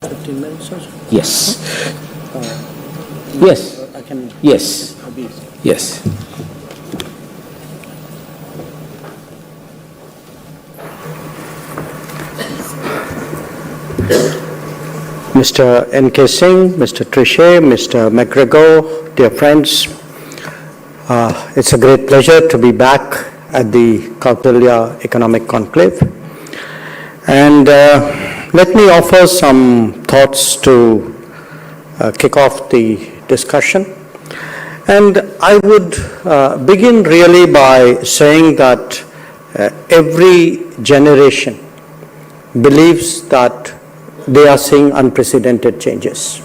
15 minutes or so? Yes. Yes. I can. Yes. Be. Yes. Mr. N.K. Singh, Mr. Trichet, Mr. McGregor, dear friends, it's a great pleasure to be back at the Kautilya Economic Conclave. And let me offer some thoughts to kick off the discussion. And I would begin really by saying that every generation believes that they are seeing unprecedented changes.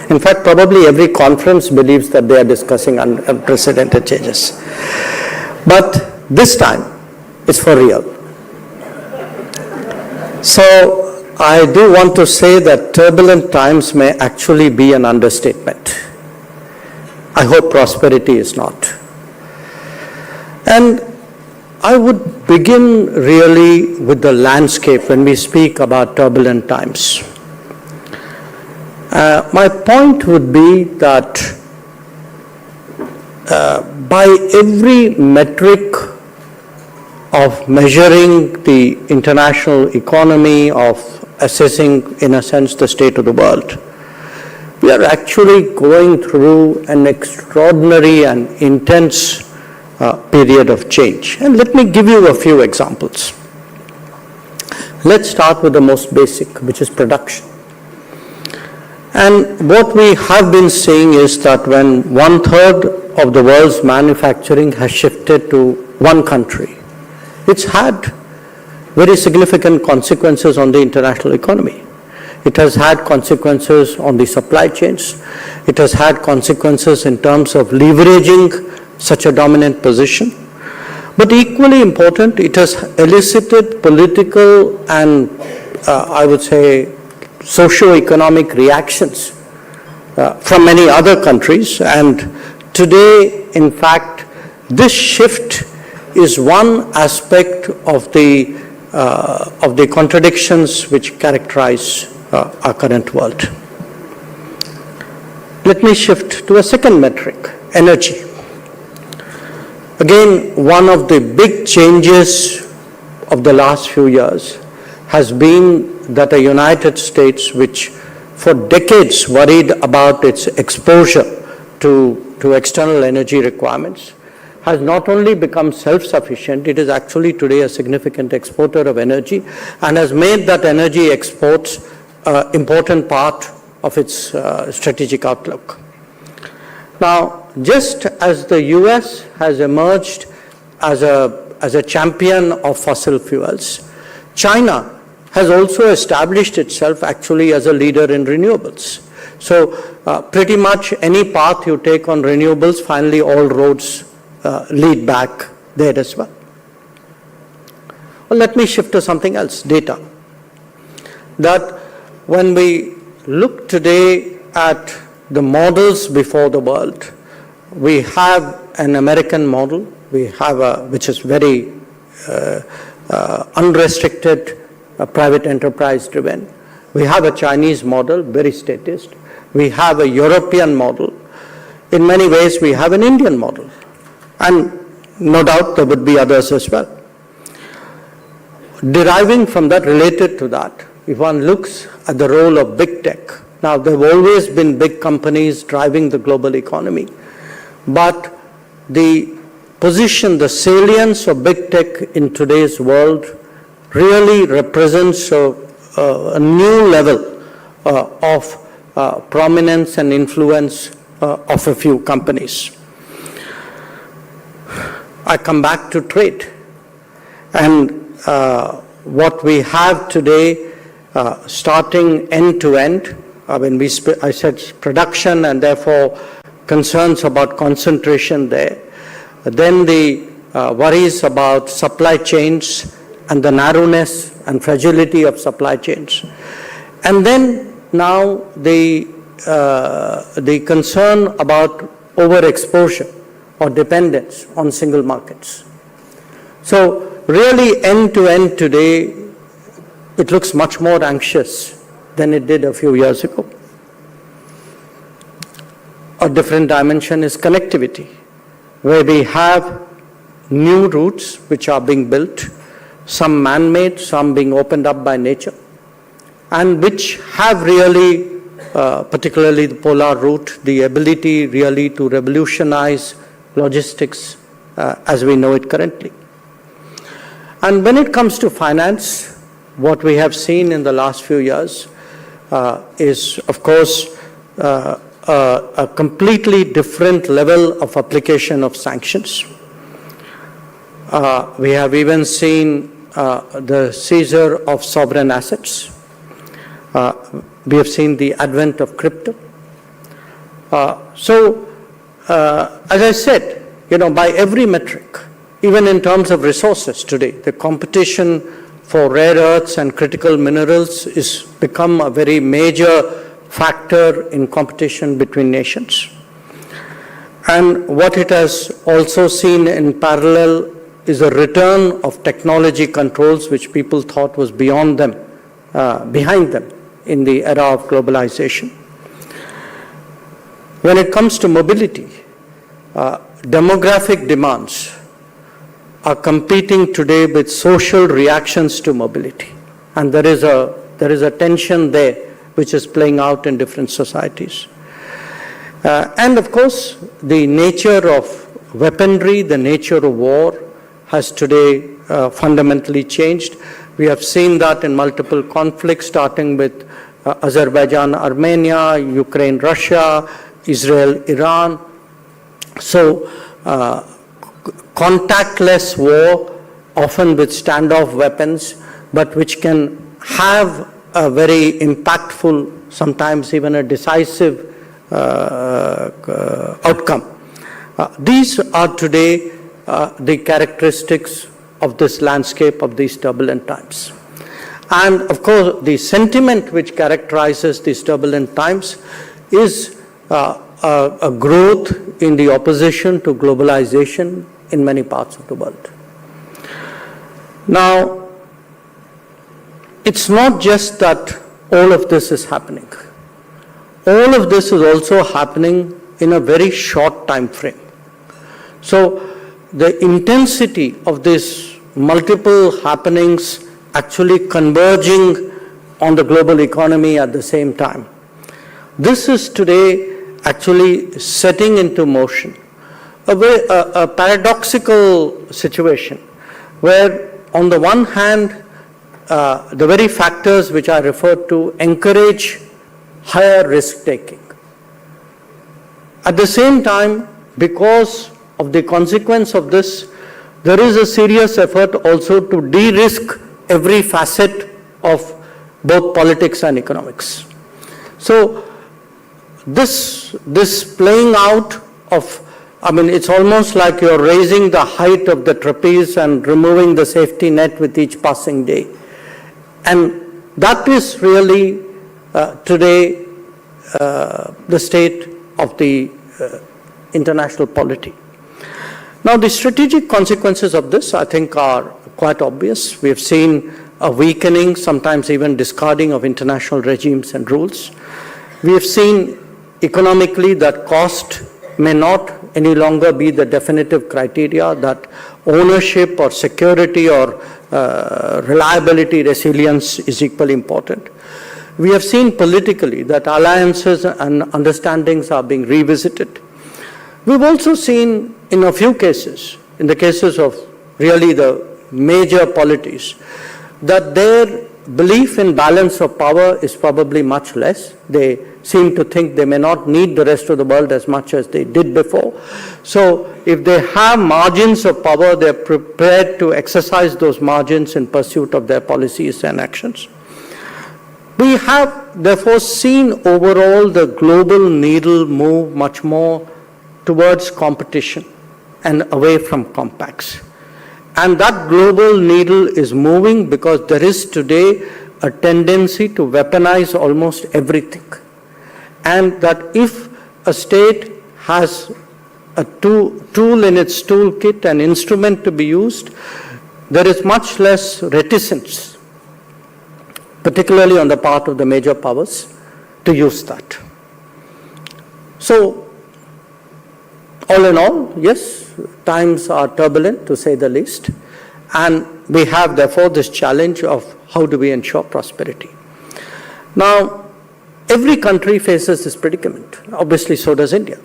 In fact, probably every conference believes that they are discussing unprecedented changes. But this time, it's for real. So I do want to say that turbulent times may actually be an understatement. I hope prosperity is not. And I would begin really with the landscape when we speak about turbulent times. My point would be that by every metric of measuring the international economy, of assessing, in a sense, the state of the world, we are actually going through an extraordinary and intense period of change. And let me give you a few examples. Let's start with the most basic, which is production. And what we have been seeing is that when 1/3 of the world's manufacturing has shifted to one country, it's had very significant consequences on the international economy. It has had consequences on the supply chains. It has had consequences in terms of leveraging such a dominant position. But equally important, it has elicited political and, I would say, socio-economic reactions from many other countries. And today, in fact, this shift is one aspect of the contradictions which characterize our current world. Let me shift to a second metric, energy. Again, one of the big changes of the last few years has been that the United States, which for decades worried about its exposure to external energy requirements, has not only become self-sufficient, it is actually today a significant exporter of energy and has made that energy exports an important part of its strategic outlook. Now, just as the US has emerged as a champion of fossil fuels, China has also established itself actually as a leader in renewables. So pretty much any path you take on renewables, finally all roads lead back there as well. Well, let me shift to something else, data. That when we look today at the models before the world, we have an American model, we have which is very unrestricted, private enterprise driven. We have a Chinese model, very statist. We have a European model. In many ways, we have an Indian model. And no doubt there would be others as well. Deriving from that, related to that, if one looks at the role of big tech, now there have always been big companies driving the global economy, but the position, the salience of big tech in today's world really represents a new level of prominence and influence of a few companies. I come back to trade. And what we have today, starting end to end, I said production and therefore concerns about concentration there. Then the worries about supply chains and the narrowness and fragility of supply chains. And then now the concern about overexposure or dependence on single markets. So really end to end today, it looks much more anxious than it did a few years ago. A different dimension is connectivity, where we have new routes which are being built, some man-made, some being opened up by nature, and which have really, particularly the polar route, the ability really to revolutionize logistics as we know it currently. And when it comes to finance, what we have seen in the last few years is, of course, a completely different level of application of sanctions. We have even seen the seizure of sovereign assets. We have seen the advent of crypto. As I said, by every metric, even in terms of resources today, the competition for rare earths and critical minerals is become a very major factor in competition between nations. And what it has also seen in parallel is a return of technology controls which people thought was behind them in the era of globalization. When it comes to mobility, demographic demands are competing today with social reactions to mobility. And there is a tension there which is playing out in different societies. And of course, the nature of weaponry, the nature of war has today fundamentally changed. We have seen that in multiple conflicts, starting with Azerbaijan, Armenia, Ukraine, Russia, Israel, Iran. So, contactless war, often with standoff weapons, but which can have a very impactful, sometimes even a decisive outcome. These are today the characteristics of this landscape of these turbulent times. And of course, the sentiment which characterizes these turbulent times is a growth in the opposition to globalization in many parts of the world. Now, it's not just that all of this is happening. All of this is also happening in a very short time frame. So the intensity of these multiple happenings actually converging on the global economy at the same time. This is today actually setting into motion a paradoxical situation where on the one hand the very factors which I referred to encourage higher risk taking. At the same time, because of the consequence of this, there is a serious effort also to de-risk every facet of both politics and economics. So this playing out of, it's almost like you're raising the height of the trapeze and removing the safety net with each passing day. And that is really today the state of the international polity. Now, the strategic consequences of this, I think, are quite obvious. We have seen a weakening, sometimes even discarding of international regimes and rules. We have seen economically that cost may not any longer be the definitive criteria, that ownership or security or reliability, resilience is equally important. We have seen politically that alliances and understandings are being revisited. We've also seen in a few cases, in the cases of really the major polities, that their belief in balance of power is probably much less. They seem to think they may not need the rest of the world as much as they did before. So if they have margins of power, they're prepared to exercise those margins in pursuit of their policies and actions. We have therefore seen overall the global needle move much more towards competition and away from compacts. And that global needle is moving because there is today a tendency to weaponize almost everything. And that if a state has a tool in its toolkit, an instrument to be used, there is much less reticence particularly on the part of the major powers, to use that. So, all in all, yes, times are turbulent, to say the least, and we have, therefore, this challenge of how do we ensure prosperity. Now, every country faces this predicament. Obviously, so does India.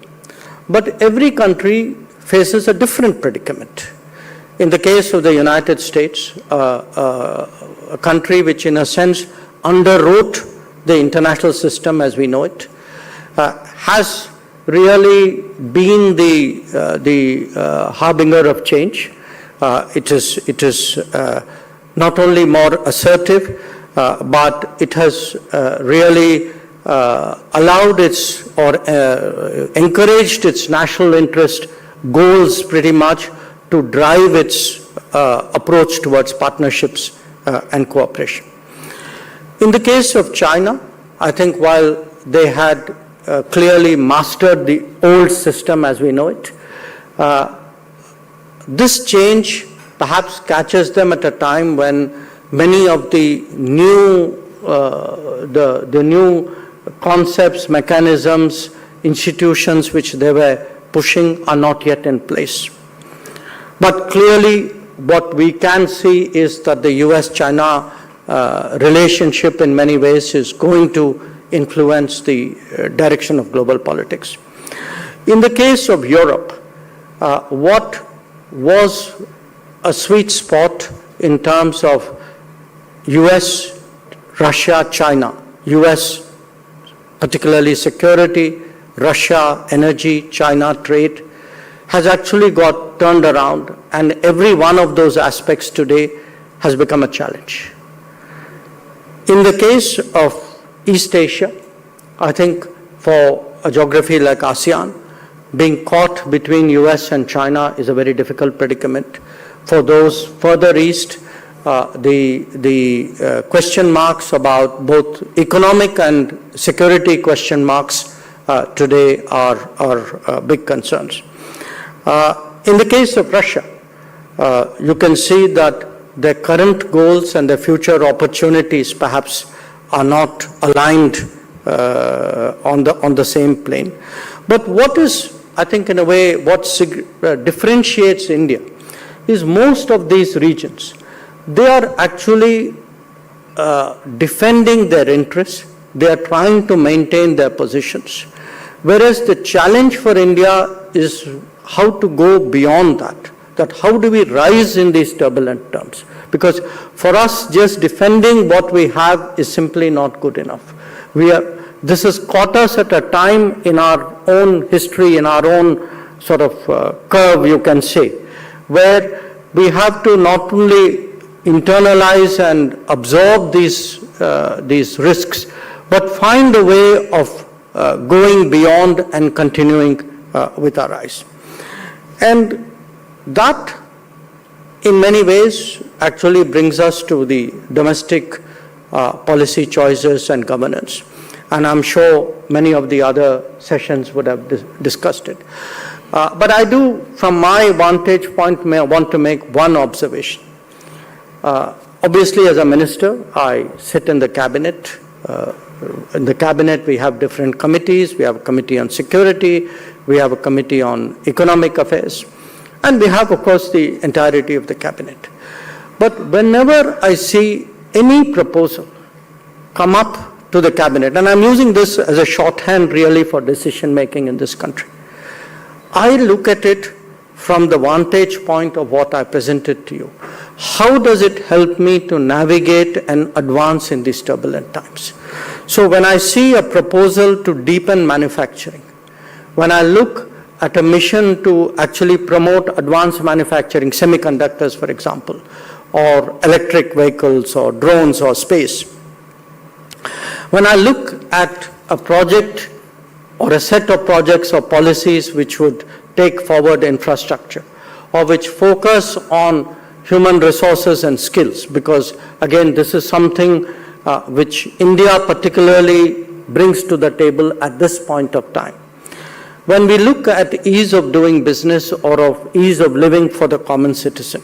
But every country faces a different predicament. In the case of the United States, a country which, in a sense, underwrote the international system as we know it, has really been the harbinger of change. It is not only more assertive, but it has really allowed its or encouraged its national interest goals pretty much to drive its approach towards partnerships and cooperation. In the case of China, I think while they had clearly mastered the old system as we know it, this change perhaps catches them at a time when many of the new new concepts, mechanisms, institutions which they were pushing are not yet in place. But clearly what we can see is that the US-China relationship in many ways is going to influence the direction of global politics. In the case of Europe, what was a sweet spot in terms of US, Russia, China, US particularly security, Russia energy, China trade, has actually got turned around, and every one of those aspects today has become a challenge. In the case of East Asia, I think for a geography like ASEAN, being caught between US and China is a very difficult predicament. For those further east, the question marks about both economic and security question marks today are big concerns. In the case of Russia, you can see that their current goals and their future opportunities perhaps are not aligned on the same plane. But what is, I think in a way, what differentiates India is most of these regions, they are actually defending their interests, they are trying to maintain their positions. Whereas the challenge for India is how to go beyond that how do we rise in these turbulent terms? Because for us, just defending what we have is simply not good enough. This has caught us at a time in our own history, in our own sort of curve, you can say, where we have to not only internalize and absorb these risks, but find a way of going beyond and continuing with our rise. And that, in many ways, actually brings us to the domestic policy choices and governance. And I'm sure many of the other sessions would have discussed it. But I do, from my vantage point, want to make one observation. Obviously, as a minister, I sit in the cabinet. In the cabinet, we have different committees. We have a committee on security. We have a committee on economic affairs. And we have, of course, the entirety of the cabinet. But whenever I see any proposal come up to the cabinet, and I'm using this as a shorthand really for decision making in this country, I look at it from the vantage point of what I presented to you. How does it help me to navigate and advance in these turbulent times? So when I see a proposal to deepen manufacturing, when I look at a mission to actually promote advanced manufacturing, semiconductors, for example, or electric vehicles or drones or space, when I look at a project or a set of projects or policies which would take forward infrastructure or which focus on human resources and skills, because again, this is something which India particularly brings to the table at this point of time. When we look at ease of doing business or of ease of living for the common citizen,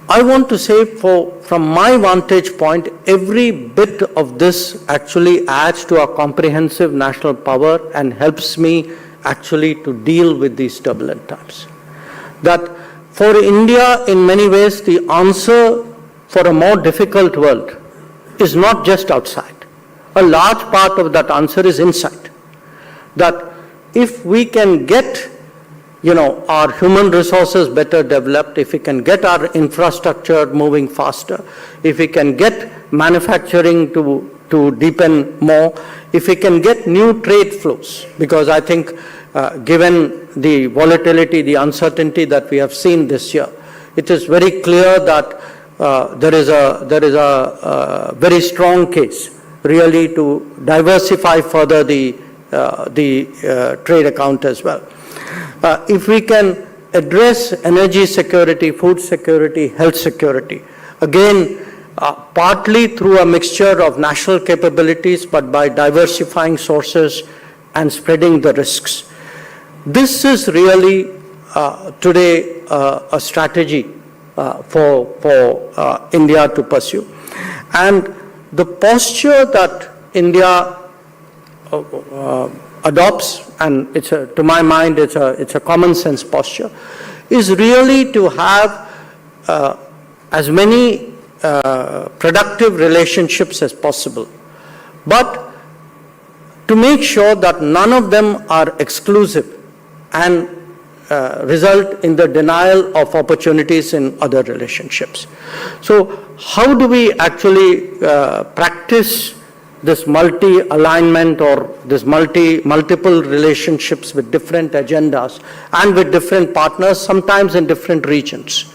I want to say for from my vantage point, every bit of this actually adds to our comprehensive national power and helps me actually to deal with these turbulent times. That for India, in many ways, the answer for a more difficult world is not just outside. A large part of that answer is inside. That if we can get our human resources better developed, if we can get our infrastructure moving faster, if we can get manufacturing to deepen more, if we can get new trade flows, because I think given the volatility, the uncertainty that we have seen this year, it is very clear that there is a very strong case really to diversify further the trade account as well. If we can address energy security, food security, health security, again, partly through a mixture of national capabilities, but by diversifying sources and spreading the risks. This is really today a strategy for India to pursue. And the posture that India adopts, and to my mind, it's a common sense posture, is really to have as many productive relationships as possible, but to make sure that none of them are exclusive and result in the denial of opportunities in other relationships. So how do we actually practice this multi-alignment or this multiple relationships with different agendas and with different partners, sometimes in different regions?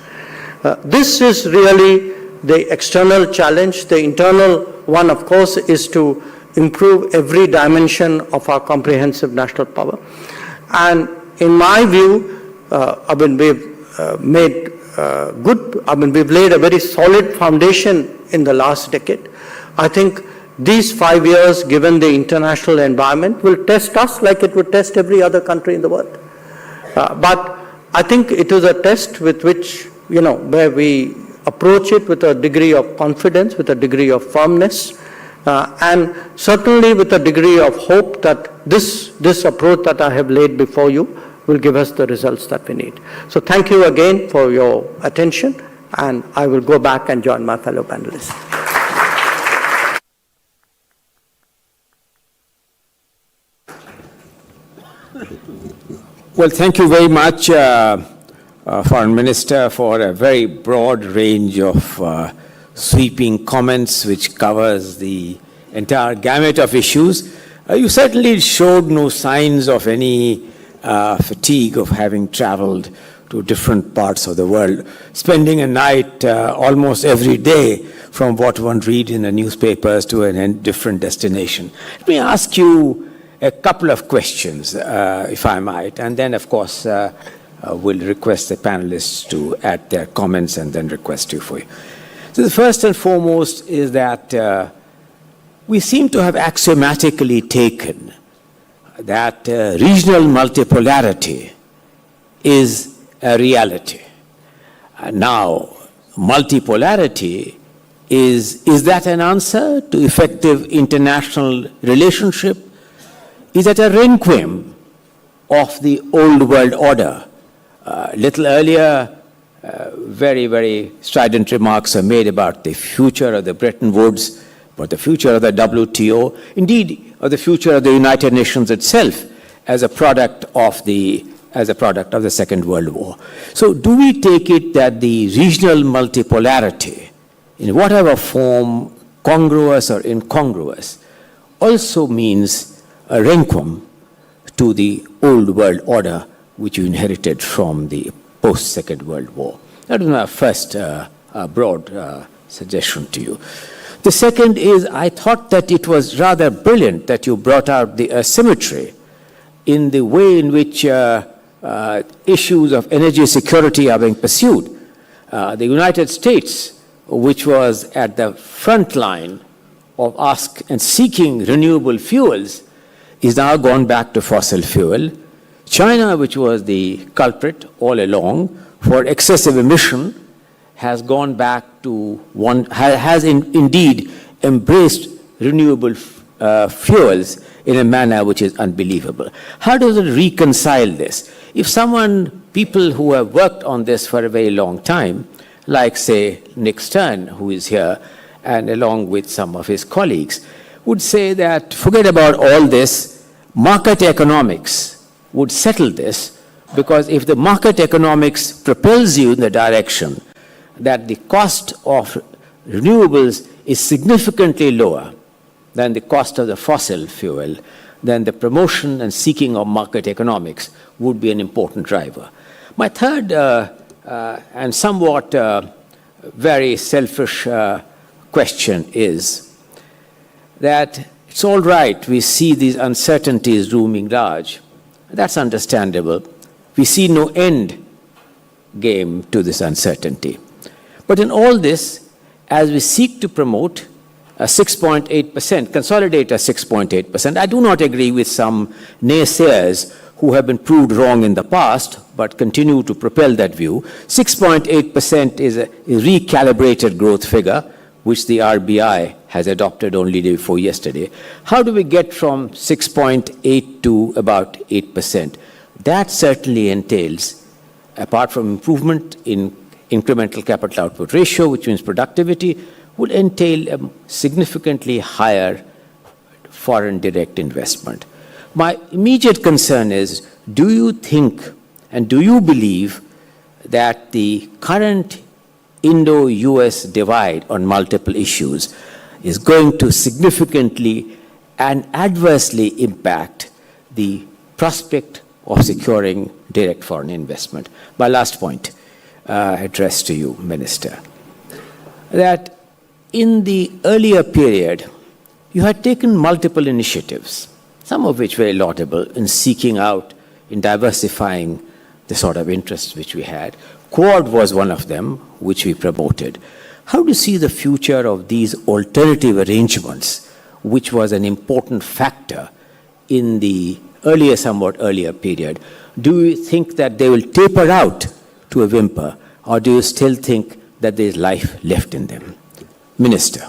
This is really the external challenge. The internal one, of course, is to improve every dimension of our comprehensive national power. And in my view, we've laid a very solid foundation in the last decade. I think these 5 years, given the international environment, will test us like it would test every other country in the world. But I think it is a test with which, where we approach it with a degree of confidence, with a degree of firmness, and certainly with a degree of hope that this approach that I have laid before you will give us the results that we need. So thank you again for your attention, and I will go back and join my fellow panelists. Well, thank you very much, Foreign Minister, for a very broad range of sweeping comments which covers the entire gamut of issues. You certainly showed no signs of any fatigue of having traveled to different parts of the world, spending a night almost every day from what one reads in the newspapers to a different destination. Let me ask you a couple of questions, if I might, and then, of course, we'll request the panelists to add their comments and then request you for you. So the first and foremost is that we seem to have axiomatically taken that regional multipolarity is a reality. Now, multipolarity, is that an answer to effective international relationship? Is that a requiem of the old world order? Little earlier, very, very strident remarks are made about the future of the Bretton Woods, about the future of the WTO, indeed, of the future of the United Nations itself as a product of the Second World War. So do we take it that the regional multipolarity, in whatever form, congruous or incongruous, also means a requiem to the old world order which you inherited from the post-Second World War? That was my first broad suggestion to you. The second is, I thought that it was rather brilliant that you brought out the asymmetry in the way in which issues of energy security are being pursued. The United States, which was at the front line of seeking renewable fuels, is now gone back to fossil fuel. China, which was the culprit all along for excessive emission, has gone back to has indeed embraced renewable fuels in a manner which is unbelievable. How does it reconcile this? If people who have worked on this for a very long time, like say Nick Stern, who is here, and along with some of his colleagues, would say that forget about all this, market economics would settle this, because if the market economics propels you in the direction that the cost of renewables is significantly lower than the cost of the fossil fuel, then the promotion and seeking of market economics would be an important driver. My third and somewhat very selfish question is that it's all right, we see these uncertainties looming large. That's understandable. We see no end game to this uncertainty. But in all this, as we seek to promote a 6.8%, consolidate a 6.8%, I do not agree with some naysayers who have been proved wrong in the past, but continue to propel that view. 6.8% is a recalibrated growth figure, which the RBI has adopted only day before yesterday. How do we get from 6.8 to about 8%? That certainly entails, apart from improvement in incremental capital output ratio, which means productivity, would entail a significantly higher foreign direct investment. My immediate concern is, do you think and do you believe that the current Indo-US divide on multiple issues is going to significantly and adversely impact the prospect of securing direct foreign investment? My last point, addressed to you, Minister, that in the earlier period, you had taken multiple initiatives, some of which very laudable, in seeking out, in diversifying the sort of interests which we had. Quad was one of them, which we promoted. How do you see the future of these alternative arrangements, which was an important factor in the somewhat earlier period? Do you think that they will taper out to a whimper, or do you still think that there is life left in them? Minister.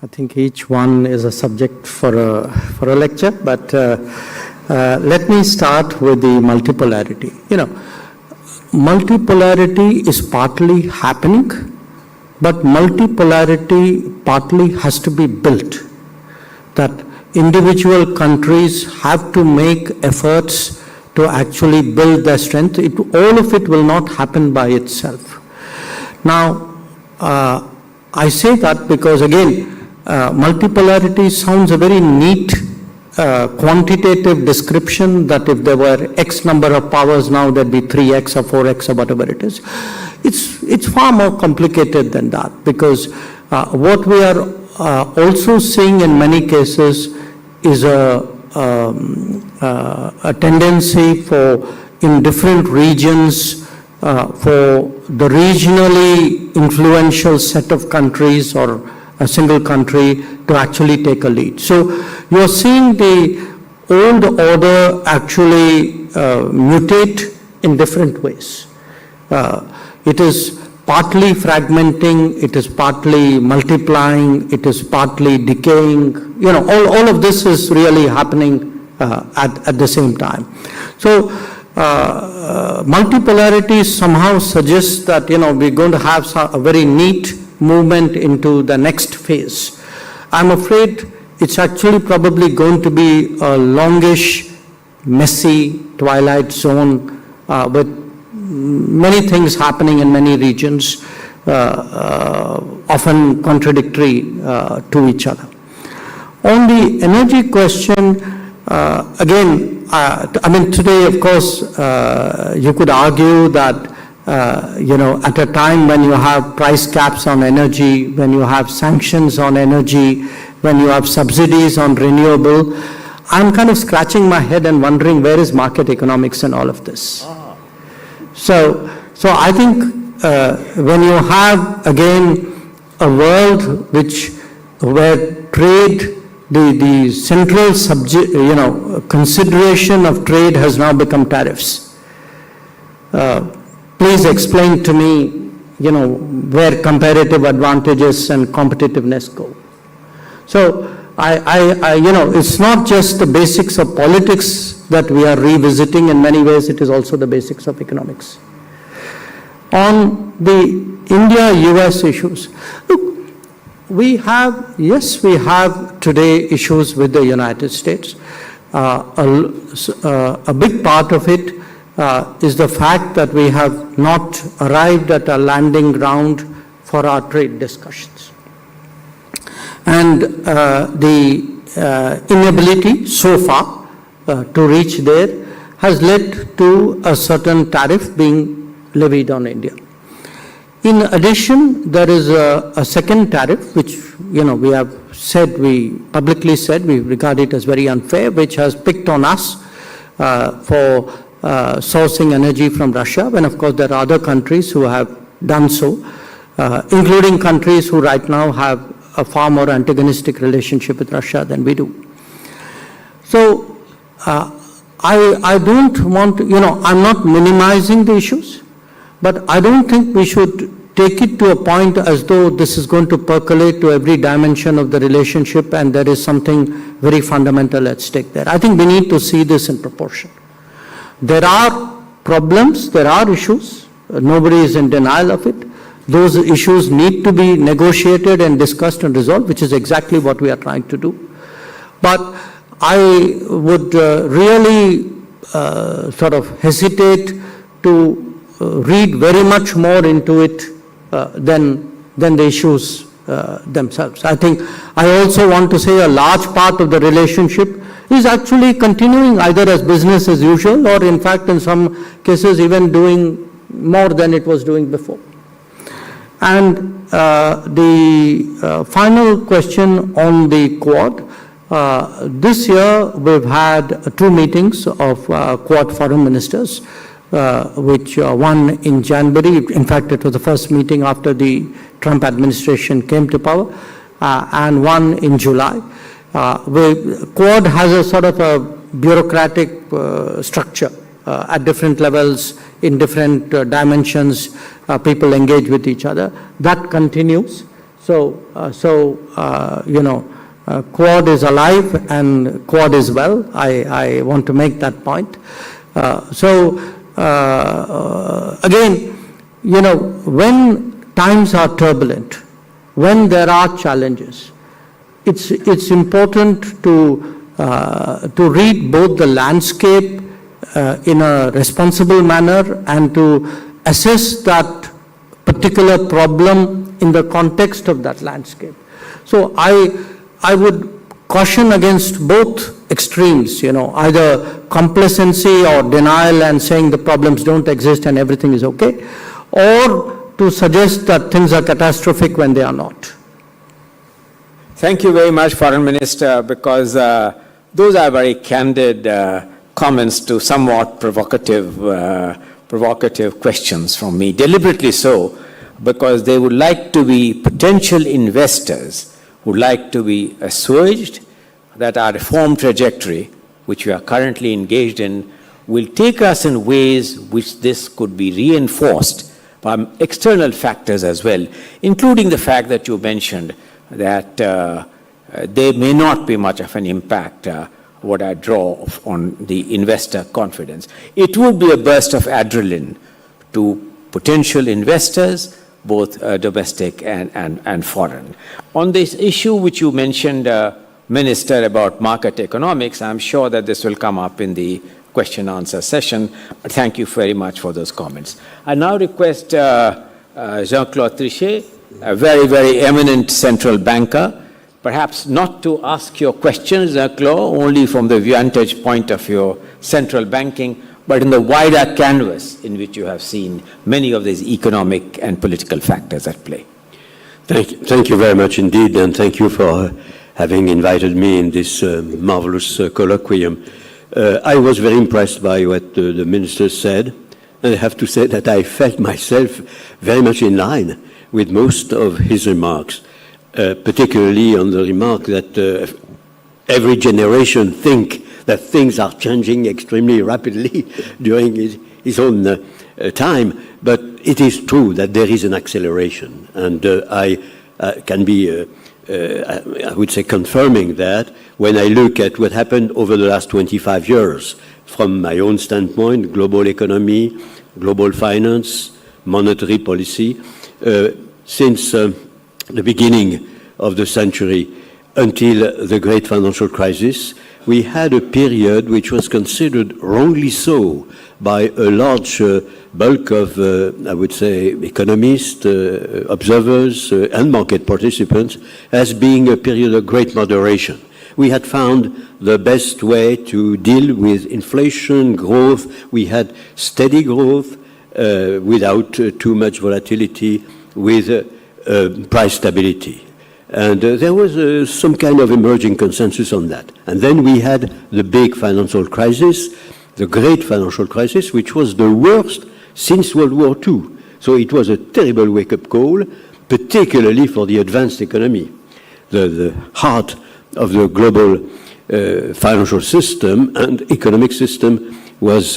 I think each one is a subject for a lecture, but let me start with the multipolarity. Multipolarity is partly happening, but multipolarity partly has to be built. That individual countries have to make efforts to actually build their strength. All of it will not happen by itself. Now, I say that because, again, multipolarity sounds a very neat quantitative description, that if there were X number of powers, now there'd be 3X or 4X or whatever it is. It's far more complicated than that, because what we are also seeing in many cases is a tendency for, in different regions, for the regionally influential set of countries or a single country to actually take a lead. So you're seeing the old order actually mutate in different ways. It is partly fragmenting, it is partly multiplying, it is partly decaying. All of this is really happening at the same time. So multipolarity somehow suggests that we're going to have a very neat movement into the next phase. I'm afraid it's actually probably going to be a longish, messy twilight zone with many things happening in many regions, often contradictory to each other. On the energy question, again, today, of course, you could argue that at a time when you have price caps on energy, when you have sanctions on energy, when you have subsidies on renewable, I'm kind of scratching my head and wondering, where is market economics in all of this? So I think when you have, again, a world where trade the central subject, consideration of trade has now become tariffs. Please explain to me, where comparative advantages and competitiveness go. So it's not just the basics of politics that we are revisiting. In many ways, it is also the basics of economics. On the India-US issues, look, we have today issues with the United States. A big part of it is the fact that we have not arrived at a landing ground for our trade discussions. And the inability so far to reach there has led to a certain tariff being levied on India. In addition, there is a second tariff, which we publicly said we regard it as very unfair, which has picked on us for sourcing energy from Russia, when of course there are other countries who have done so, including countries who right now have a far more antagonistic relationship with Russia than we do. So I don't want to, I'm not minimizing the issues, but I don't think we should take it to a point as though this is going to percolate to every dimension of the relationship and there is something very fundamental at stake there. I think we need to see this in proportion. There are problems, there are issues, nobody is in denial of it. Those issues need to be negotiated and discussed and resolved, which is exactly what we are trying to do. But I would really sort of hesitate to read very much more into it than the issues themselves. I think I also want to say a large part of the relationship is actually continuing either as business as usual or in fact in some cases even doing more than it was doing before. And the final question on the Quad. This year we've had 2 meetings of Quad foreign ministers, which one in January. In fact, it was the first meeting after the Trump administration came to power, and one in July. Quad has a sort of a bureaucratic structure at different levels, in different dimensions. People engage with each other. That continues. Quad is alive and Quad is well. I want to make that point. Again, when times are turbulent, when there are challenges, it's important to read both the landscape in a responsible manner and to assess that particular problem in the context of that landscape. So I would caution against both extremes, either complacency or denial and saying the problems don't exist and everything is okay, or to suggest that things are catastrophic when they are not. Thank you very much, Foreign Minister, because those are very candid comments to somewhat provocative questions from me, deliberately so, because they would like to be potential investors would like to be assuaged that our reform trajectory, which we are currently engaged in, will take us in ways which this could be reinforced by external factors as well, including the fact that you mentioned that there may not be much of an impact, what I draw on the investor confidence. It would be a burst of adrenaline to potential investors, both domestic and foreign. On this issue which you mentioned, Minister, about market economics, I'm sure that this will come up in the question-answer session. Thank you very much for those comments. I now request Jean-Claude Trichet, a very, very eminent central banker, perhaps not to ask your questions, Jean-Claude, only from the vantage point of your central banking, but in the wider canvas in which you have seen many of these economic and political factors at play. Thank you very much indeed, and thank you for having invited me in this marvelous colloquium. I was very impressed by what the Minister said, and I have to say that I felt myself very much in line with most of his remarks, particularly on the remark that every generation think that things are changing extremely rapidly during his own time, but it is true that there is an acceleration, and I can be, I would say, confirming that when I look at what happened over the last 25 years, from my own standpoint, global economy, global finance, monetary policy, since the beginning of the century until the great financial crisis, we had a period which was considered wrongly so by a large bulk of, I would say, economists, observers, and market participants as being a period of great moderation. We had found the best way to deal with inflation, growth. We had steady growth without too much volatility, with price stability. And there was some kind of emerging consensus on that. And then we had the big financial crisis, the great financial crisis, which was the worst since World War II. So it was a terrible wake-up call, particularly for the advanced economy. The heart of the global financial system and economic system was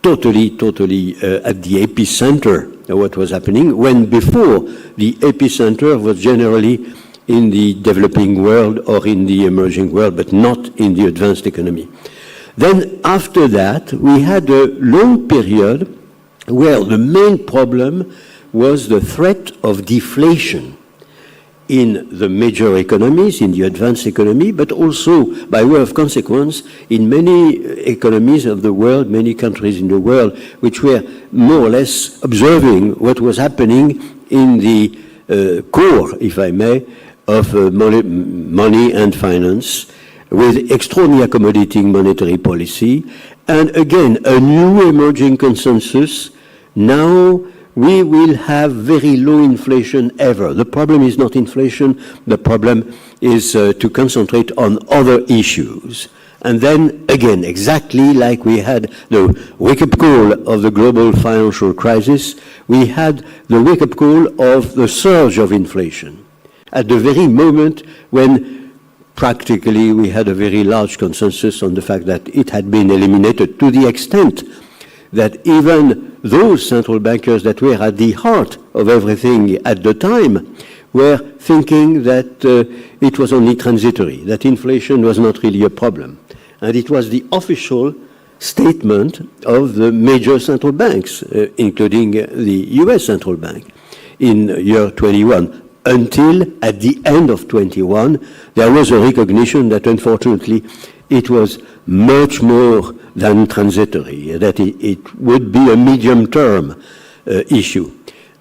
totally at the epicenter of what was happening, when before the epicenter was generally in the developing world or in the emerging world, but not in the advanced economy. Then after that, we had a long period where the main problem was the threat of deflation in the major economies, in the advanced economy, but also, by way of consequence, in many economies of the world, many countries in the world, which were more or less observing what was happening in the core, if I may, of money and finance, with extraordinarily accommodating monetary policy, and again, a new emerging consensus. Now we will have very low inflation ever. The problem is not inflation, the problem is to concentrate on other issues. And then, again, exactly like we had the wake-up call of the global financial crisis, we had the wake-up call of the surge of inflation. At the very moment when practically we had a very large consensus on the fact that it had been eliminated, to the extent that even those central bankers that were at the heart of everything at the time were thinking that it was only transitory, that inflation was not really a problem. And it was the official statement of the major central banks, including the US central bank, in year 21. Until at the end of 21, there was a recognition that unfortunately it was much more than transitory, that it would be a medium-term issue.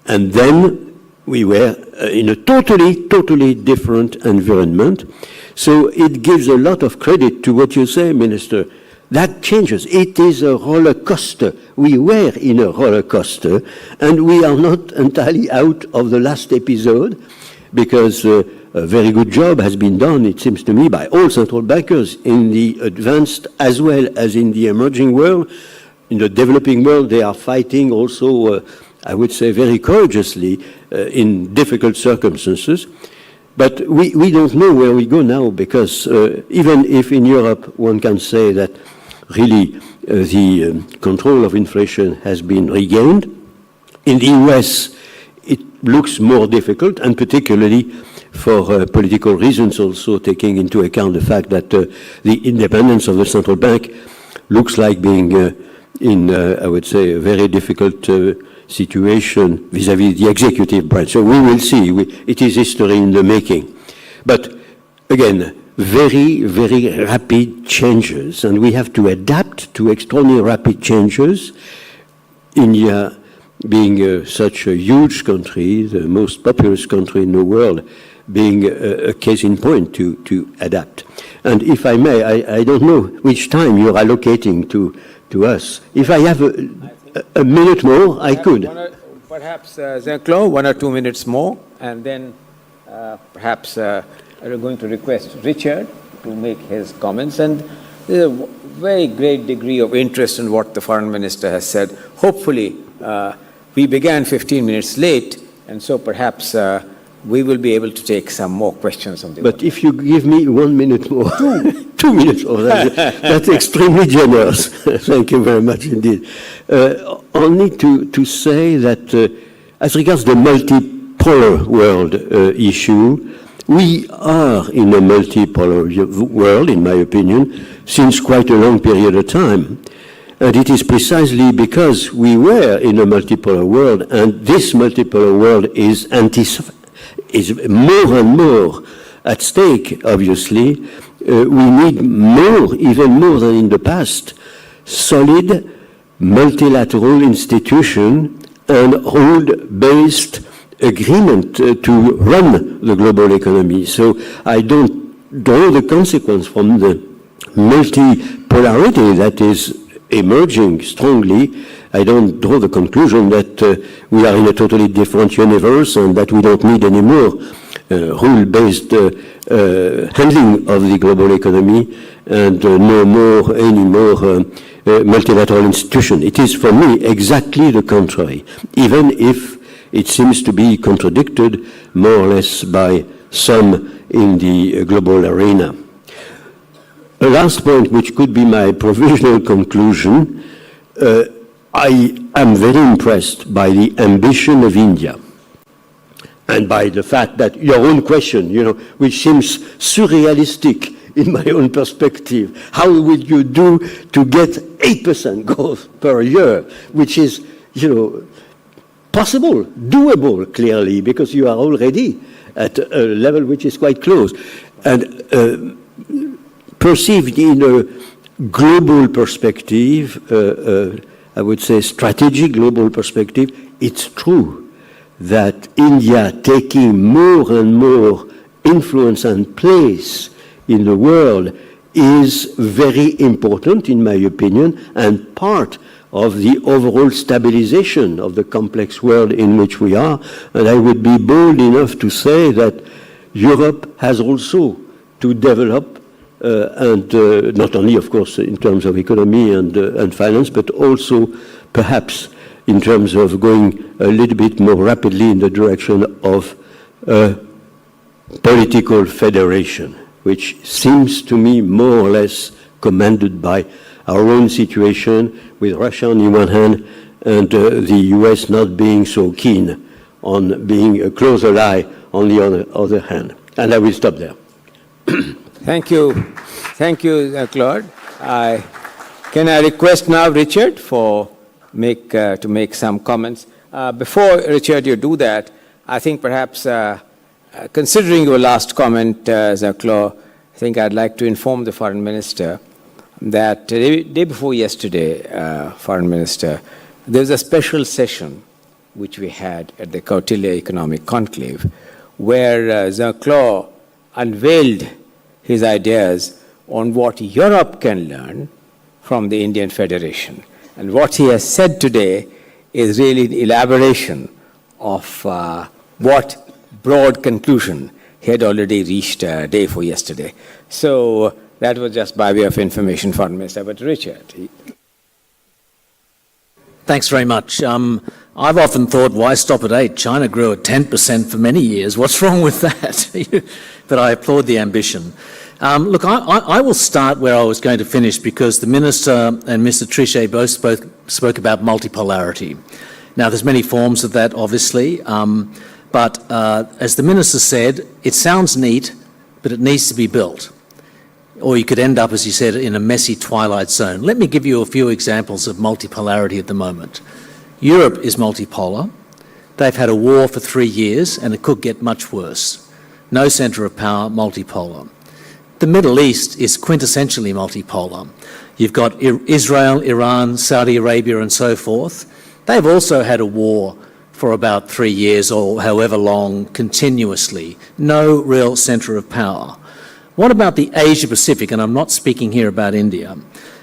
And then we were in a totally different environment. So it gives a lot of credit to what you say, Minister. That changes. It is a roller coaster. We were in a roller coaster, and we are not entirely out of the last episode, because a very good job has been done, it seems to me, by all central bankers in the advanced as well as in the emerging world. In the developing world, they are fighting also, I would say, very courageously in difficult circumstances. But we don't know where we go now, because even if in Europe one can say that really the control of inflation has been regained, in the US it looks more difficult, and particularly for political reasons, also taking into account the fact that the independence of the central bank looks like being in, I would say, a very difficult situation vis-à-vis the executive branch. So we will see. It is history in the making. But again, very rapid changes, and we have to adapt to extraordinarily rapid changes. India being such a huge country, the most populous country in the world, being a case in point to adapt. And if I may, I don't know which time you're allocating to us. If I have a minute more, I could. Perhaps, Conclave, 1 or 2 minutes more, and then perhaps we're going to request Richard to make his comments. And there's a very great degree of interest in what the Foreign Minister has said. Hopefully, we began 15 minutes late, and so perhaps we will be able to take some more questions on the But if you give me 1 minute more, 2 minutes more, that's extremely generous. Thank you very much indeed. Only to say that as regards the multipolar world issue, we are in a multipolar world, in my opinion, since quite a long period of time. And it is precisely because we were in a multipolar world, and this multipolar world is more and more at stake, obviously. We need more, even more than in the past, solid multilateral institution and rule-based agreement to run the global economy. So I don't draw the consequence from the multipolarity that is emerging strongly. I don't draw the conclusion that we are in a totally different universe and that we don't need any more rule-based handling of the global economy and any more multilateral institution. It is for me exactly the contrary, even if it seems to be contradicted more or less by some in the global arena. A last point, which could be my provisional conclusion, I am very impressed by the ambition of India and by the fact that your own question, which seems surrealistic in my own perspective, how will you do to get 8% growth per year, which is, possible, doable, clearly, because you are already at a level which is quite close. And perceived in a global perspective, I would say strategic global perspective, it's true that India taking more and more influence and place in the world is very important, in my opinion, and part of the overall stabilization of the complex world in which we are. And I would be bold enough to say that Europe has also to develop, and not only, of course, in terms of economy and finance, but also perhaps in terms of going a little bit more rapidly in the direction of political federation, which seems to me more or less commanded by our own situation, with Russia on the one hand and the US not being so keen on being a close ally on the other hand. And I will stop there. Thank you. Thank you, Claude. Can I request now Richard to make some comments? Before, Richard, you do that, I think perhaps considering your last comment, Claude, I think I'd like to inform the Foreign Minister that day before yesterday, Foreign Minister, there was a special session which we had at the Kautilya Economic Conclave, where Claude unveiled his ideas on what Europe can learn from the Indian Federation. And what he has said today is really an elaboration of what broad conclusion he had already reached day before yesterday. So that was just by way of information, Foreign Minister. But Richard. Thanks very much. I've often thought, why stop at 8? China grew at 10% for many years. What's wrong with that? But I applaud the ambition. Look, I will start where I was going to finish, because the Minister and Mr. Trichet both spoke about multipolarity. Now, there's many forms of that, obviously, but as the Minister said, it sounds neat, but it needs to be built. Or you could end up, as he said, in a messy twilight zone. Let me give you a few examples of multipolarity at the moment. Europe is multipolar. They've had a war for 3 years, and it could get much worse. No centre of power, multipolar. The Middle East is quintessentially multipolar. You've got Israel, Iran, Saudi Arabia, and so forth. They've also had a war for about 3 years or however long continuously. No real centre of power. What about the Asia-Pacific? And I'm not speaking here about India.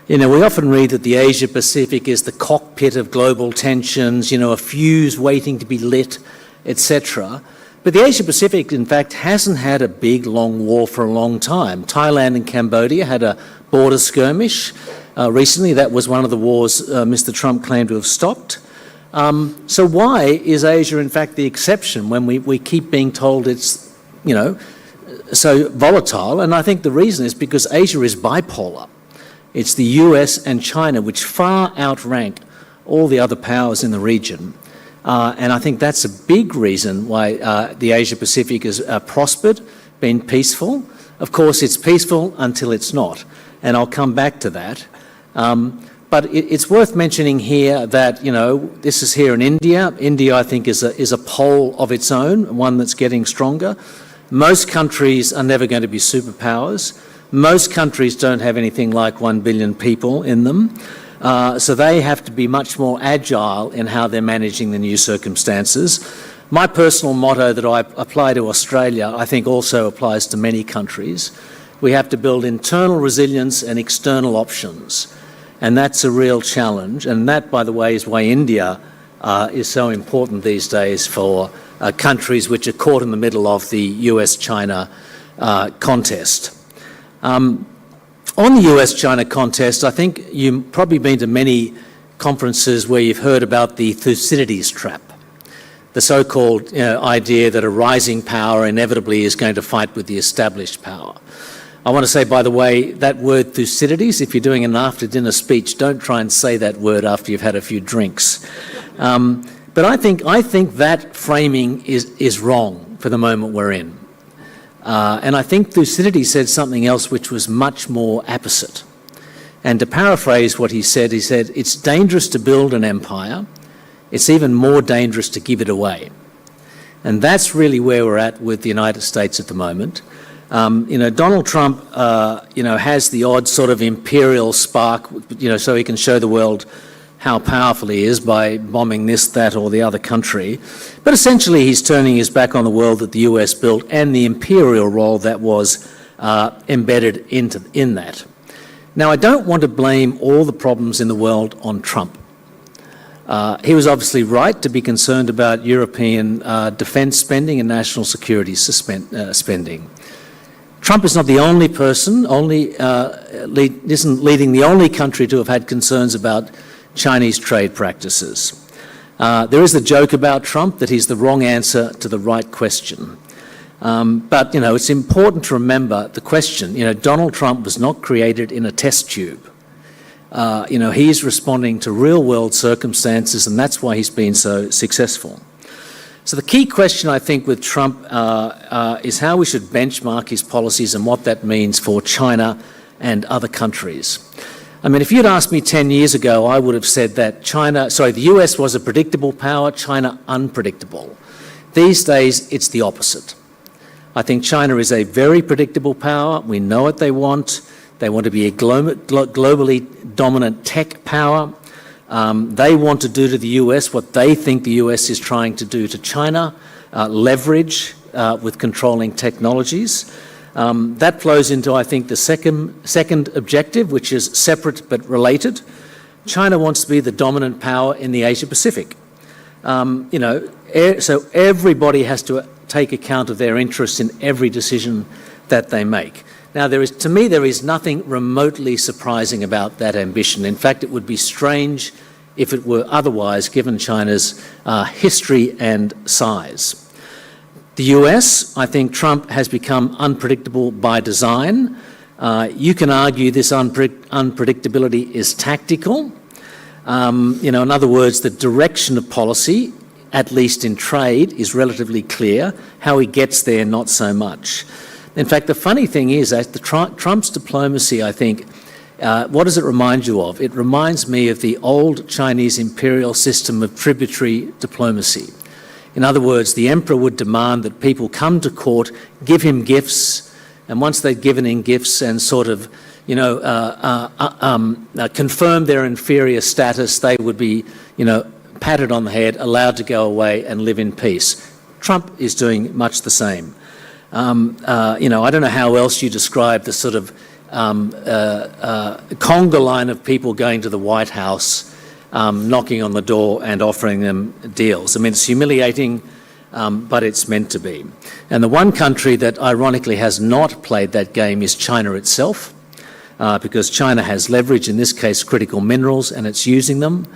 We often read that the Asia-Pacific is the cockpit of global tensions, a fuse waiting to be lit, etc. But the Asia-Pacific, in fact, hasn't had a big, long war for a long time. Thailand and Cambodia had a border skirmish recently. That was one of the wars Mr. Trump claimed to have stopped. So why is Asia, in fact, the exception when we keep being told it's, so volatile? And I think the reason is because Asia is bipolar. It's the US and China which far outrank all the other powers in the region. And I think that's a big reason why the Asia-Pacific has prospered, been peaceful. Of course, it's peaceful until it's not, and I'll come back to that. But it's worth mentioning here that, this is here in India. India, I think, is a pole of its own, one that's getting stronger. Most countries are never going to be superpowers. Most countries don't have anything like 1 billion people in them. So they have to be much more agile in how they're managing the new circumstances. My personal motto that I apply to Australia, I think also applies to many countries. We have to build internal resilience and external options. And that's a real challenge. And that, by the way, is why India is so important these days for countries which are caught in the middle of the US-China contest. On the US-China contest, I think you've probably been to many conferences where you've heard about the Thucydides trap, the so-called idea that a rising power inevitably is going to fight with the established power. I want to say, by the way, that word Thucydides, if you're doing an after-dinner speech, don't try and say that word after you've had a few drinks. But I think that framing is wrong for the moment we're in. And I think Thucydides said something else which was much more apposite. And to paraphrase what he said, it's dangerous to build an empire. It's even more dangerous to give it away. And that's really where we're at with the United States at the moment. Donald Trump, has the odd sort of imperial spark, so he can show the world how powerful he is by bombing this, that, or the other country. But essentially, he's turning his back on the world that the US built and the imperial role that was embedded in that. Now, I don't want to blame all the problems in the world on Trump. He was obviously right to be concerned about European defence spending and national security spending. Trump is not the only person, isn't leading the only country to have had concerns about Chinese trade practices. There is the joke about Trump that he's the wrong answer to the right question. But, it's important to remember the question. Donald Trump was not created in a test tube. He's responding to real-world circumstances, and that's why he's been so successful. So the key question, I think, with Trump is how we should benchmark his policies and what that means for China and other countries. I mean, if you'd asked me 10 years ago, I would have said that the US was a predictable power, China unpredictable. These days, it's the opposite. I think China is a very predictable power. We know what they want. They want to be a globally dominant tech power. They want to do to the US what they think the US is trying to do to China, leverage with controlling technologies. That flows into, I think, the second objective, which is separate but related. China wants to be the dominant power in the Asia-Pacific. So everybody has to take account of their interests in every decision that they make. Now, to me, there is nothing remotely surprising about that ambition. In fact, it would be strange if it were otherwise, given China's history and size. The US, I think Trump has become unpredictable by design. You can argue this unpredictability is tactical. In other words, the direction of policy, at least in trade, is relatively clear. How he gets there, not so much. In fact, the funny thing is that Trump's diplomacy, I think, what does it remind you of? It reminds me of the old Chinese imperial system of tributary diplomacy. In other words, the emperor would demand that people come to court, give him gifts, and once they'd given him gifts and sort of, confirm their inferior status, they would be, patted on the head, allowed to go away and live in peace. Trump is doing much the same. I don't know how else you describe the sort of conga line of people going to the White House, knocking on the door and offering them deals. I mean, it's humiliating, but it's meant to be. And the one country that ironically has not played that game is China itself, because China has leverage, in this case critical minerals, and it's using them.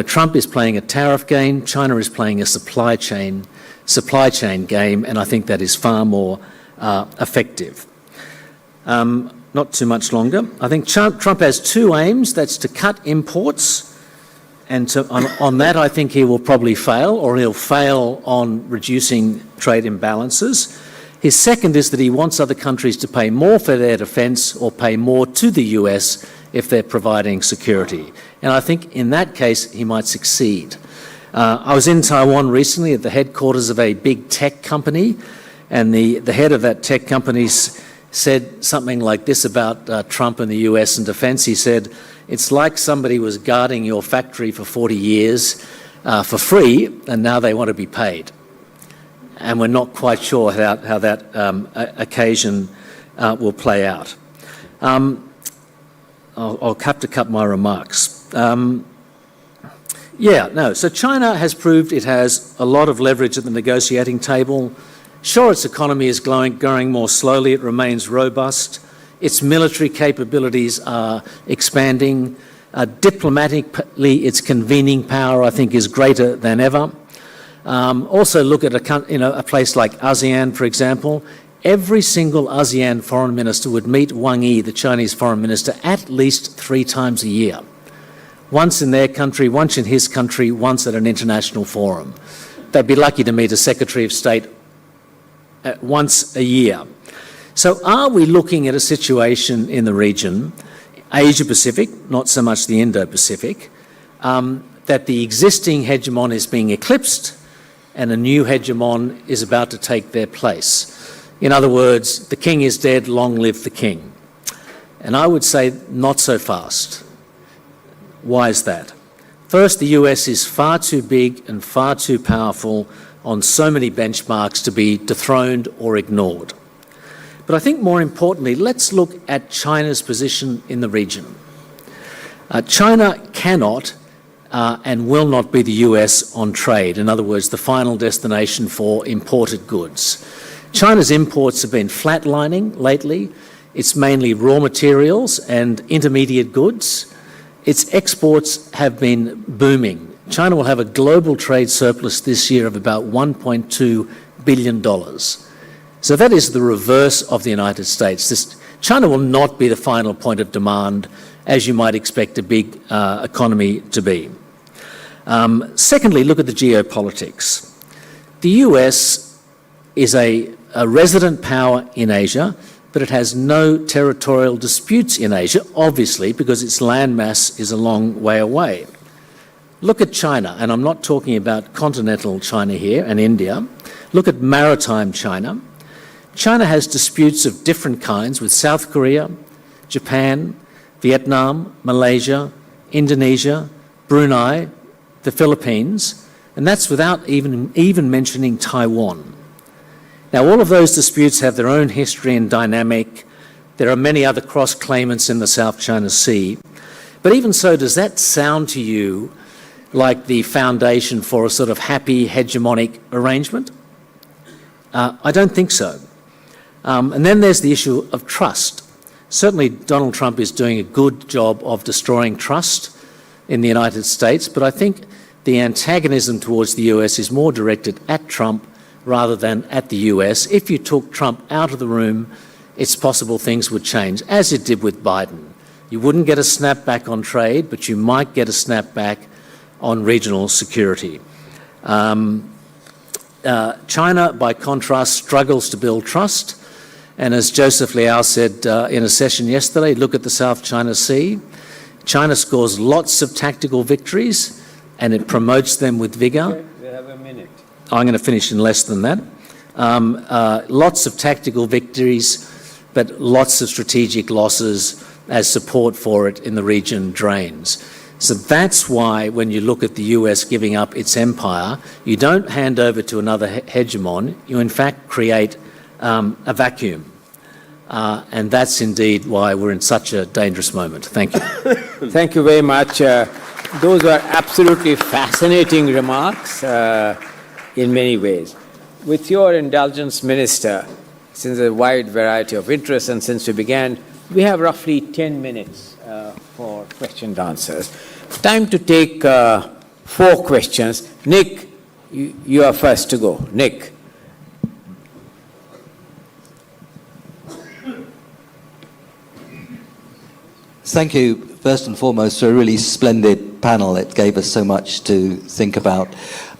Trump is playing a tariff game, China is playing a supply chain game, and I think that is far more effective. Not too much longer. I think Trump has two aims. That's to cut imports, and on that I think he will probably fail, or he'll fail on reducing trade imbalances. His second is that he wants other countries to pay more for their defence or pay more to the US if they're providing security. And I think in that case he might succeed. I was in Taiwan recently at the headquarters of a big tech company, and the head of that tech company said something like this about Trump and the US and defence. He said, it's like somebody was guarding your factory for 40 years for free, and now they want to be paid. And we're not quite sure how that occasion will play out. I'll have to cut my remarks. So China has proved it has a lot of leverage at the negotiating table. Sure, its economy is growing more slowly. It remains robust. Its military capabilities are expanding. Diplomatically, its convening power, I think, is greater than ever. Also, look at a place like ASEAN, for example. Every single ASEAN foreign minister would meet Wang Yi, the Chinese foreign minister, at least 3 times a year. Once in their country, once in his country, once at an international forum. They'd be lucky to meet a Secretary of State once a year. So are we looking at a situation in the region, Asia-Pacific, not so much the Indo-Pacific, that the existing hegemon is being eclipsed and a new hegemon is about to take their place? In other words, the king is dead, long live the king. And I would say not so fast. Why is that? First, the US is far too big and far too powerful on so many benchmarks to be dethroned or ignored. But I think more importantly, let's look at China's position in the region. China cannot and will not be the US on trade. In other words, the final destination for imported goods. China's imports have been flatlining lately. It's mainly raw materials and intermediate goods. Its exports have been booming. China will have a global trade surplus this year of about $1.2 billion. So that is the reverse of the United States. China will not be the final point of demand, as you might expect a big economy to be. Secondly, look at the geopolitics. The US is a resident power in Asia, but it has no territorial disputes in Asia, obviously, because its landmass is a long way away. Look at China, and I'm not talking about continental China here and India. Look at maritime China. China has disputes of different kinds with South Korea, Japan, Vietnam, Malaysia, Indonesia, Brunei, the Philippines, and that's without even mentioning Taiwan. Now, all of those disputes have their own history and dynamic. There are many other cross-claimants in the South China Sea. But even so, does that sound to you like the foundation for a sort of happy hegemonic arrangement? I don't think so. And then there's the issue of trust. Certainly Donald Trump is doing a good job of destroying trust in the United States, but I think the antagonism towards the US is more directed at Trump rather than at the US. If you took Trump out of the room, it's possible things would change, as it did with Biden. You wouldn't get a snapback on trade, but you might get a snapback on regional security. China, by contrast, struggles to build trust. And as Joseph Liao said in a session yesterday, look at the South China Sea. China scores lots of tactical victories and it promotes them with vigour. We have a minute. I'm going to finish in less than that. Lots of tactical victories, but lots of strategic losses as support for it in the region drains. So that's why when you look at the US giving up its empire, you don't hand over to another hegemon, you in fact create a vacuum. And that's indeed why we're in such a dangerous moment. Thank you. Thank you very much. Those are absolutely fascinating remarks in many ways. With your indulgence, Minister, since a wide variety of interests and since we began, we have roughly 10 minutes for question and answers. time to take 4 questions. Nick, you are first to go. Nick. Thank you, first and foremost, for a really splendid panel. It gave us so much to think about.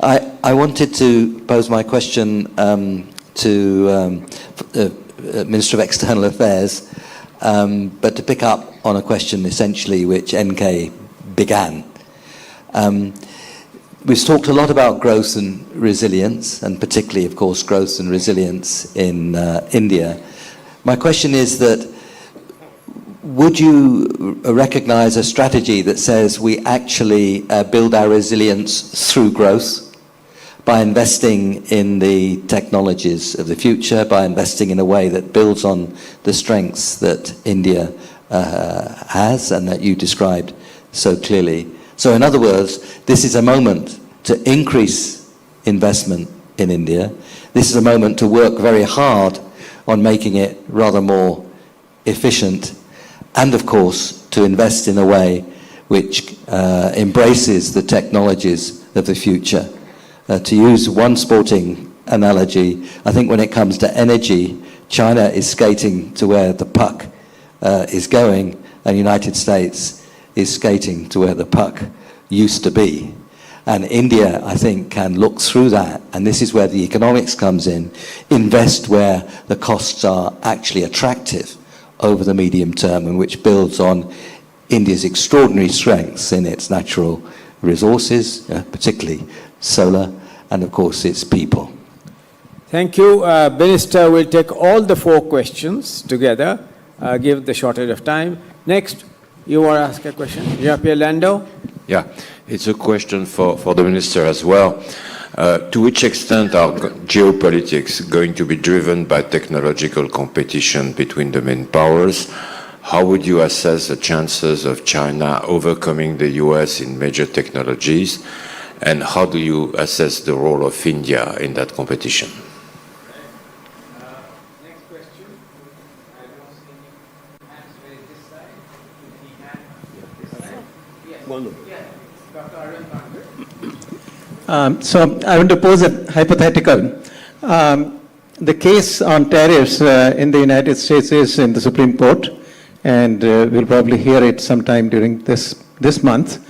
I wanted to pose my question to Minister of External Affairs, but to pick up on a question essentially which NK began. We've talked a lot about growth and resilience, and particularly, of course, growth and resilience in India. My question is that, would you recognize a strategy that says we actually build our resilience through growth by investing in the technologies of the future, by investing in a way that builds on the strengths that India has and that you described so clearly? So in other words, this is a moment to increase investment in India. This is a moment to work very hard on making it rather more efficient, and of course to invest in a way which embraces the technologies of the future. To use one sporting analogy, I think when it comes to energy, China is skating to where the puck is going, and the United States is skating to where the puck used to be. And India, I think, can look through that, and this is where the economics comes in, invest where the costs are actually attractive over the medium term, and which builds on India's extraordinary strengths in its natural resources, particularly solar, and of course its people. Thank you. Minister will take all the 4 questions together, give the shortage of time. Next, you want to ask a question? Jean-Pierre Lando? Yeah, it's a question for the Minister as well. To which extent are geopolitics going to be driven by technological competition between the main powers? How would you assess the chances of China overcoming the US in major technologies? And how do you assess the role of India in that competition? Next question. I don't see any hands raised this side. This side? Yes. Yeah. Dr. Arun Pandey. So I want to pose a hypothetical. The case on tariffs in the United States is in the Supreme Court, and we'll probably hear it sometime during this month.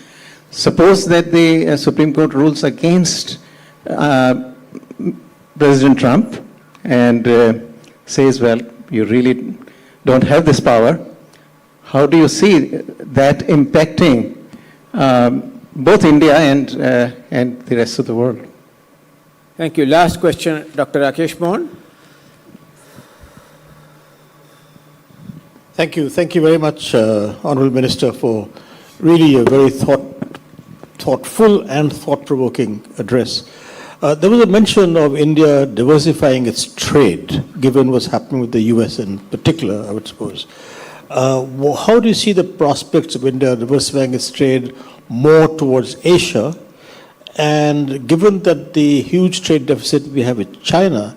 Suppose that the Supreme Court rules against President Trump and says, well, you really don't have this power. How do you see that impacting both India and the rest of the world? Thank you. Last question, Dr. Rakesh Mohan. Thank you. Thank you very much, Honourable Minister, for really a very thoughtful and thought-provoking address. There was a mention of India diversifying its trade, given what's happening with the US in particular, I would suppose. How do you see the prospects of India diversifying its trade more towards Asia? And given that the huge trade deficit we have with China,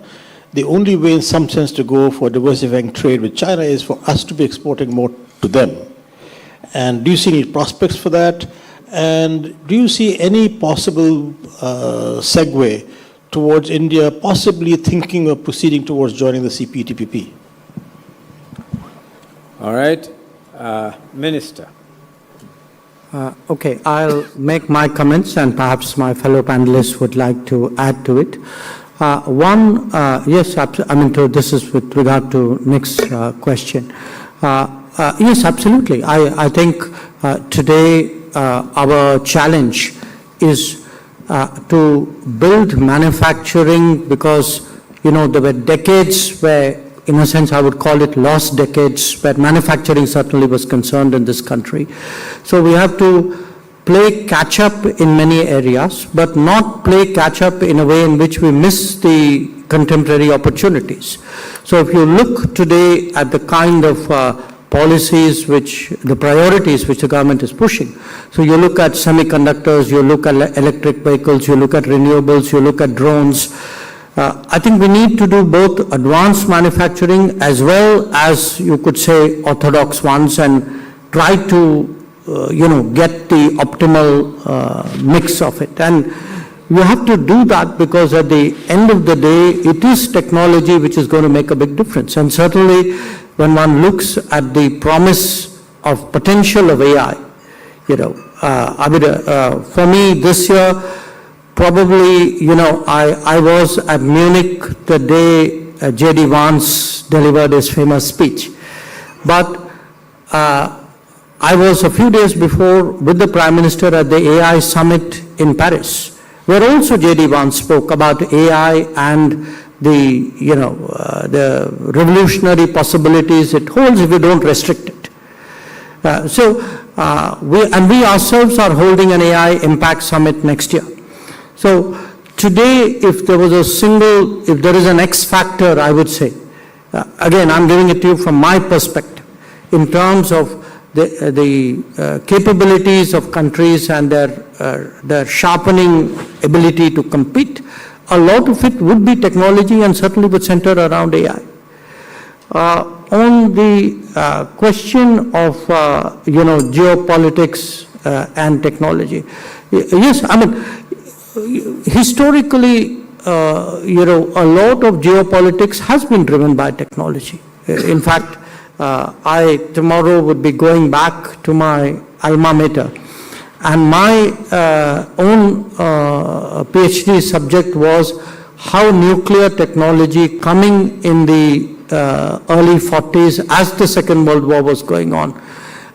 the only way in some sense to go for diversifying trade with China is for us to be exporting more to them. And do you see any prospects for that? And do you see any possible segue towards India possibly thinking of proceeding towards joining the CPTPP? All right. Minister. Okay, I'll make my comments and perhaps my fellow panelists would like to add to it. Yes, this is with regard to Nick's question. Yes, absolutely. I think today our challenge is to build manufacturing because, there were decades where, in a sense, I would call it lost decades, where manufacturing certainly was concerned in this country. So we have to play catch-up in many areas, but not play catch-up in a way in which we miss the contemporary opportunities. So if you look today at the kind of policies the priorities which the government is pushing, so you look at semiconductors, you look at electric vehicles, you look at renewables, you look at drones, I think we need to do both advanced manufacturing as well as, you could say, orthodox ones, and try to get the optimal mix of it. And you have to do that because at the end of the day, it is technology which is going to make a big difference. And certainly when one looks at the promise of potential of AI, for me this year, probably, I was at Munich the day J.D. Vance delivered his famous speech. But I was a few days before with the Prime Minister at the AI summit in Paris, where also J.D. Vance spoke about AI and the, the revolutionary possibilities it holds if you don't restrict it. We ourselves are holding an AI Impact Summit next year. So today, if there is an X factor, I would say, again, I'm giving it to you from my perspective, in terms of the capabilities of countries and their sharpening ability to compete, a lot of it would be technology and certainly would center around AI. On the question of, geopolitics and technology, yes, historically, a lot of geopolitics has been driven by technology. In fact, I tomorrow would be going back to my alma mater, and my own PhD subject was how nuclear technology coming in the early 40s as the Second World War was going on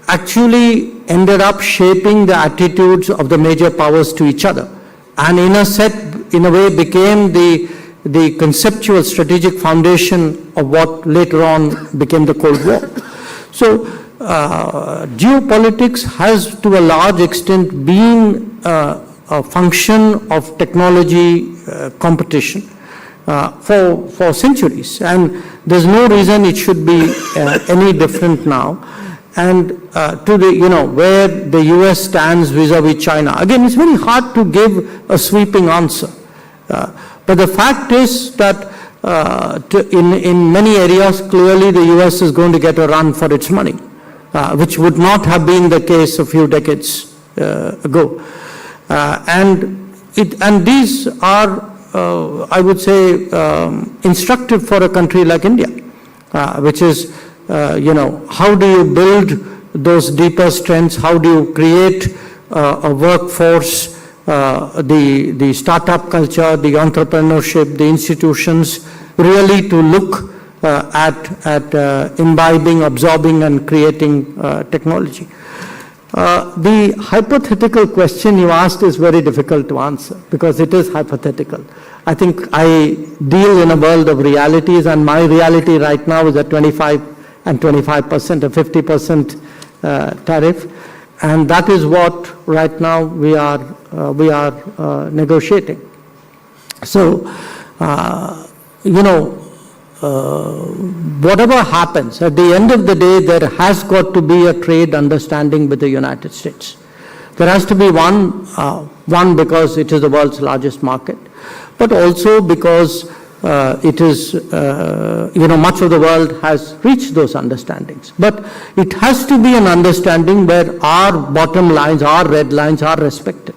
actually ended up shaping the attitudes of the major powers to each other, and in a way became the conceptual strategic foundation of what later on became the Cold War. So geopolitics has to a large extent been a function of technology competition for centuries, and there's no reason it should be any different now. And to the, where the US stands vis-a-vis China. Again, it's very hard to give a sweeping answer. But the fact is that in many areas, clearly the US is going to get a run for its money, which would not have been the case a few decades ago. And these are, I would say, instructive for a country like India, which is, how do you build those deeper strengths? How do you create a workforce, the startup culture, the entrepreneurship, the institutions, really to look at imbibing, absorbing, and creating technology. The hypothetical question you asked is very difficult to answer because it is hypothetical. I think I deal in a world of realities, and my reality right now is at 25% and 25%, a 50% tariff, and that is what right now we are negotiating. So, whatever happens, at the end of the day, there has got to be a trade understanding with the United States. There has to be one because it is the world's largest market, but also because it is, much of the world has reached those understandings. But it has to be an understanding where our bottom lines, our red lines are respected.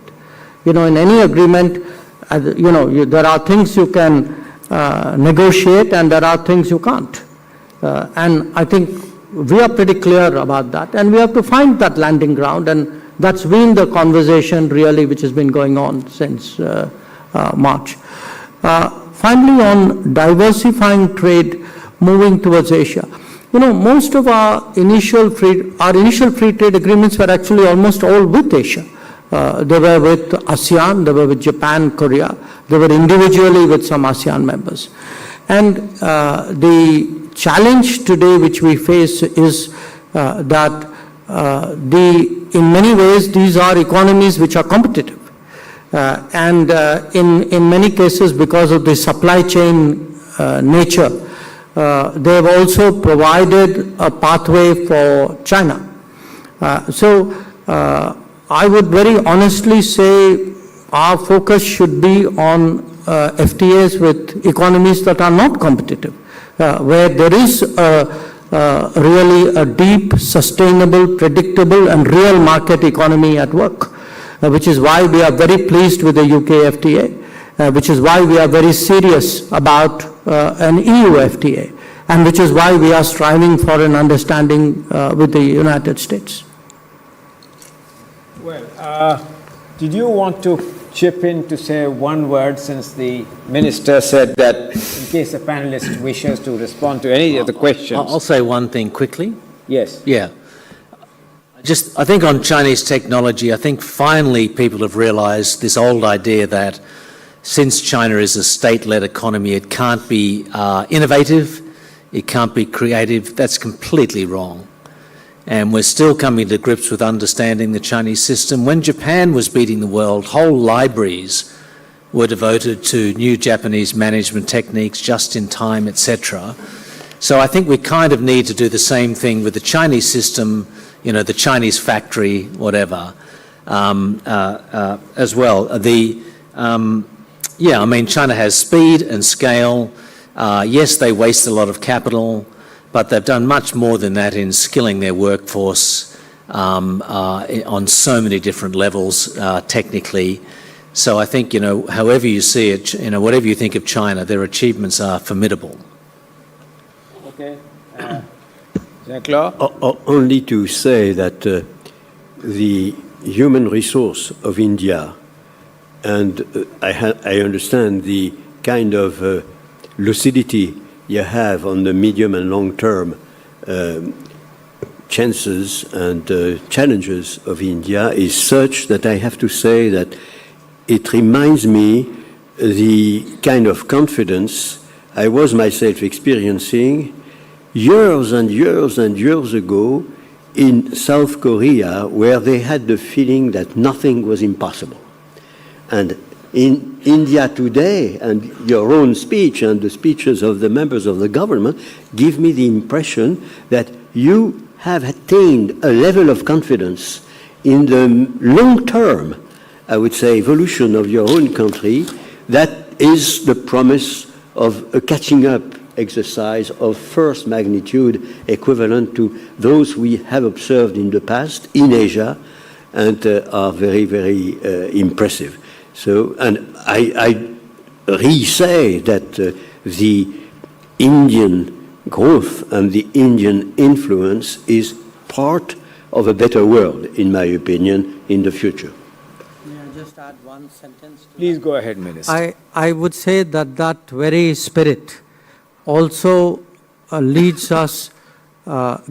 In any agreement, there are things you can negotiate and there are things you can't. And I think we are pretty clear about that, and we have to find that landing ground, and that's been the conversation really which has been going on since March. Finally, on diversifying trade, moving towards Asia. Most of our initial free trade agreements were actually almost all with Asia. They were with ASEAN, they were with Japan, Korea, they were individually with some ASEAN members. And the challenge today which we face is that in many ways these are economies which are competitive. And in many cases, because of the supply chain nature, they have also provided a pathway for China. So I would very honestly say our focus should be on FTAs with economies that are not competitive, where there is really a deep, sustainable, predictable, and real market economy at work, which is why we are very pleased with the UK FTA, which is why we are very serious about an EU FTA, and which is why we are striving for an understanding with the United States. Well, did you want to chip in to say one word, since the minister said that in case the panelist wishes to respond to any of the questions? I'll say one thing quickly. Yes. Yeah. I think on Chinese technology, I think finally people have realized this old idea that since China is a state-led economy, it can't be innovative, it can't be creative. That's completely wrong. And we're still coming to grips with understanding the Chinese system. When Japan was beating the world, whole libraries were devoted to new Japanese management techniques, just in time, etc. So I think we kind of need to do the same thing with the Chinese system, you know, the Chinese factory, whatever, as well. Yeah, I mean, China has speed and scale. Yes, they waste a lot of capital, but they've done much more than that in skilling their workforce on so many different levels technically. So I think, you know, however you see it, you know, whatever you think of China, their achievements are formidable. Okay. Conclave? Only to say that the human resource of India, and I understand the kind of lucidity you have on the medium and long-term chances and challenges of India is such that I have to say that it reminds me the kind of confidence I was myself experiencing years and years and years ago in South Korea, where they had the feeling that nothing was impossible. And in India today, and your own speech and the speeches of the members of the government give me the impression that you have attained a level of confidence in the long-term, I would say, evolution of your own country that is the promise of a catching up exercise of first magnitude equivalent to those we have observed in the past in Asia and are very, very impressive. So, and I re-say that the Indian growth and the Indian influence is part of a better world, in my opinion, in the future. May I just add one sentence? Please go ahead, Minister. I would say that that very spirit also leads us,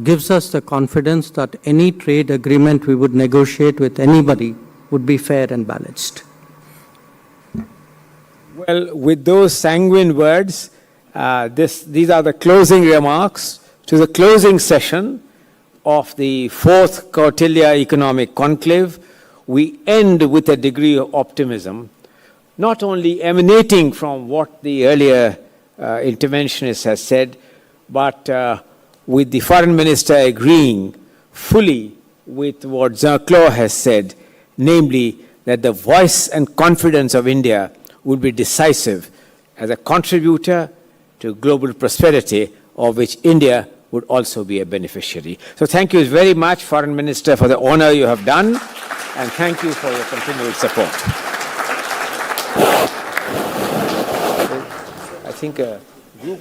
gives us the confidence that any trade agreement we would negotiate with anybody would be fair and balanced. Well, with those sanguine words, these are the closing remarks to the closing session of the 4th Kautilya Economic Conclave. We end with a degree of optimism, not only emanating from what the earlier interventionist has said, but with the Foreign Minister agreeing fully with what Conclave has said, namely that the voice and confidence of India would be decisive as a contributor to global prosperity, of which India would also be a beneficiary. So thank you very much, Foreign Minister, for the honor you have done, and thank you for your continued support. I think a group,